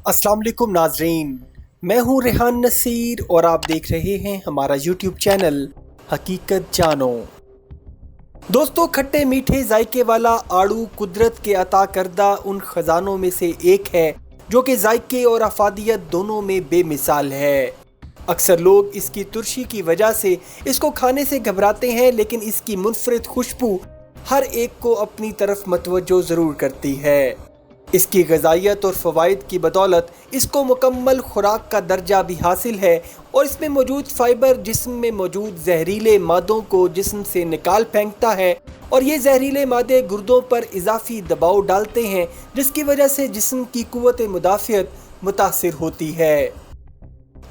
अस्सलाम वालेकुम नाजरीन, मैं हूँ रेहान नसीर और आप देख रहे हैं हमारा यूट्यूब चैनल हकीकत जानो। दोस्तों, खट्टे मीठे जायके वाला आड़ू कुदरत के अता करदा उन खजानों में से एक है जो कि जायके और अफादियत दोनों में बेमिसाल है। अक्सर लोग इसकी तुर्शी की वजह से इसको खाने से घबराते हैं, लेकिन इसकी मुनफरिद खुशबू हर एक को अपनी तरफ मतवज्जो ज़रूर करती है। इसकी ग़िज़ाइयत और फ़वाइद की बदौलत इसको मुकम्मल खुराक का दर्जा भी हासिल है और इसमें मौजूद फ़ाइबर जिस्म में मौजूद जहरीले मादों को जिस्म से निकाल फेंकता है और ये जहरीले मादे गुर्दों पर इजाफी दबाव डालते हैं, जिसकी वजह से जिस्म की कुव्वत मुदाफ़ियत मुतासिर होती है।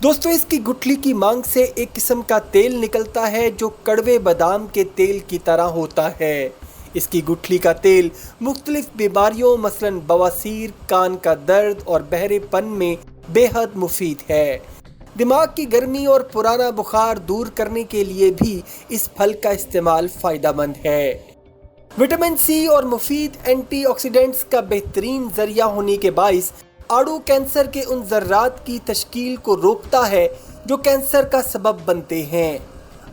दोस्तों, इसकी गुठली की मांग से एक किस्म का तेल निकलता है जो कड़वे बादाम के तेल की तरह होता है। इसकी गुठली का तेल मुख्तलिफ बीमारियों मसलन बवासीर, कान का दर्द और बहरेपन में बेहद मुफीद है। दिमाग की गर्मी और पुराना बुखार दूर करने के लिए भी इस फल का इस्तेमाल फ़ायदेमंद है। विटामिन सी और मुफीद एंटीऑक्सीडेंट्स का बेहतरीन ज़रिया होने के बाइस आड़ू कैंसर के उन ज़र्रात की तश्कील को रोकता है जो कैंसर का सबब बनते हैं।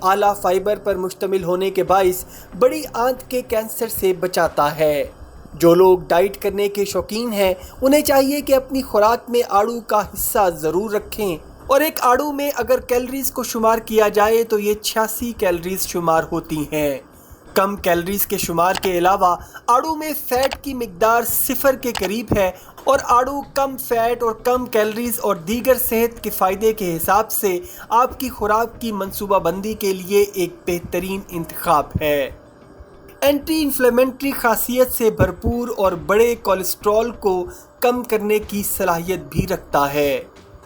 आला फाइबर पर मुश्तमिल होने के बाइस बड़ी आंत के कैंसर से बचाता है। जो लोग डाइट करने के शौकीन हैं उन्हें चाहिए कि अपनी खुराक में आड़ू का हिस्सा ज़रूर रखें और एक आड़ू में अगर कैलोरीज़ को शुमार किया जाए तो ये 86 कैलोरीज़ शुमार होती हैं। कम कैलोरीज़ के शुमार के अलावा आड़ू में फ़ैट की मिकदार 0 के करीब है और आड़ू कम फ़ैट और कम कैलोरीज़ और दीगर सेहत के फ़ायदे के हिसाब से आपकी खुराक की मंसूबाबंदी के लिए एक बेहतरीन इंतखाब है। एंटी इन्फ्लेमेटरी खासियत से भरपूर और बड़े कोलेस्ट्रॉल को कम करने की सलाहियत भी रखता है।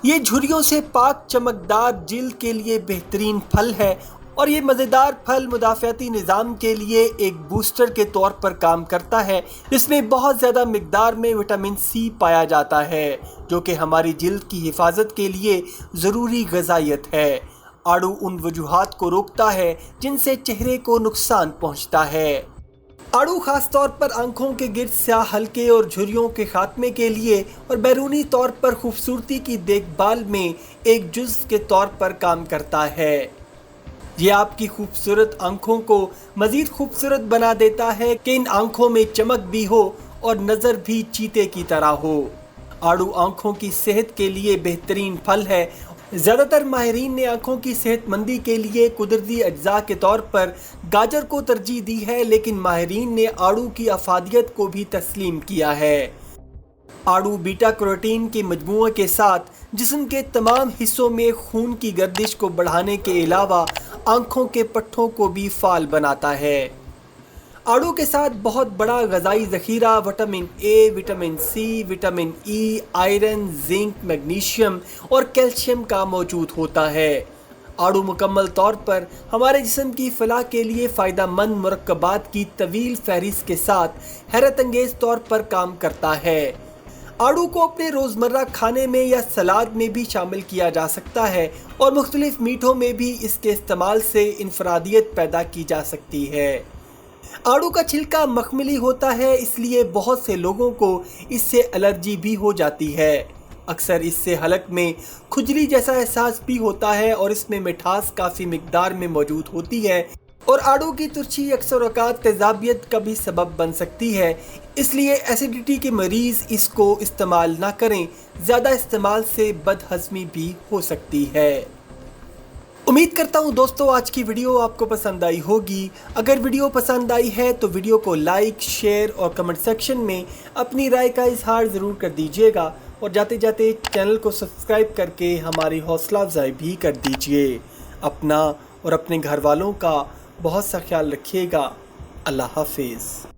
ये झुर्रियों से पाक चमकदार जिल्द के लिए बेहतरीन फल है और ये मज़ेदार फल मुदाफ़ाती निज़ाम के लिए एक बूस्टर के तौर पर काम करता है। इसमें बहुत ज़्यादा मिकदार में विटामिन सी पाया जाता है जो कि हमारी जिल्द की हिफाजत के लिए ज़रूरी ग़िज़ाइयत है। आड़ू उन वजूहात को रोकता है जिनसे चेहरे को नुकसान पहुंचता है। आड़ू ख़ास तौर पर आँखों के गिर्द स्याह हल्के और झुर्रियों के ख़ात्मे के लिए और बैरूनी तौर पर खूबसूरती की देखभाल में एक जुज़्व के तौर पर काम करता है। ये आपकी खूबसूरत आँखों को मज़ीद खूबसूरत बना देता है कि इन आँखों में चमक भी हो और नज़र भी चीते की तरह हो। आड़ू आँखों की सेहत के लिए बेहतरीन फल है। ज़्यादातर माहिरीन ने आँखों की सेहतमंदी के लिए कुदरती अज्जा के तौर पर गाजर को तरजीह दी है, लेकिन माहिरीन ने आड़ू की अफादियत को भी तस्लीम किया है। आड़ू बीटा कैरोटीन के मजमूए के साथ जिस्म के तमाम हिस्सों में खून की गर्दिश को बढ़ाने के अलावा आँखों के पट्ठों को भी फाल बनाता है। आड़ू के साथ बहुत बड़ा ग़िज़ाई ज़ख़ीरा vitamin A, vitamin C, vitamin E, iron, zinc, magnesium और कैल्शियम का मौजूद होता है। आड़ू मुकम्मल तौर पर हमारे जिस्म की फ़लाह के लिए फ़ायदेमंद मुरक्कबात की तवील फ़हरिस्त के साथ हैरत अंगेज़ तौर पर काम करता है। आड़ू को अपने रोज़मर्रा खाने में या सलाद में भी शामिल किया जा सकता है और मुख्तलिफ मीठों में भी इसके इस्तेमाल से इनफरादियत पैदा की जा सकती है। आड़ू का छिलका मखमली होता है, इसलिए बहुत से लोगों को इससे एलर्जी भी हो जाती है। अक्सर इससे हलक में खुजली जैसा एहसास भी होता है और इसमें मिठास काफ़ी मिकदार में मौजूद होती है और आड़ू की तुर्ची अक्सर औक़ात तेज़ाबियत का भी सबब बन सकती है, इसलिए एसिडिटी के मरीज़ इसको इस्तेमाल ना करें। ज़्यादा इस्तेमाल से बदहज़मी भी हो सकती है। उम्मीद करता हूँ दोस्तों आज की वीडियो आपको पसंद आई होगी। अगर वीडियो पसंद आई है तो वीडियो को लाइक, शेयर और कमेंट सेक्शन में अपनी राय का इजहार ज़रूर कर दीजिएगा और जाते जाते चैनल को सब्सक्राइब करके हमारी हौसला अफजाई भी कर दीजिए। अपना और अपने घर वालों का बहुत सा ख्याल रखिएगा। अल्लाह हाफिज़।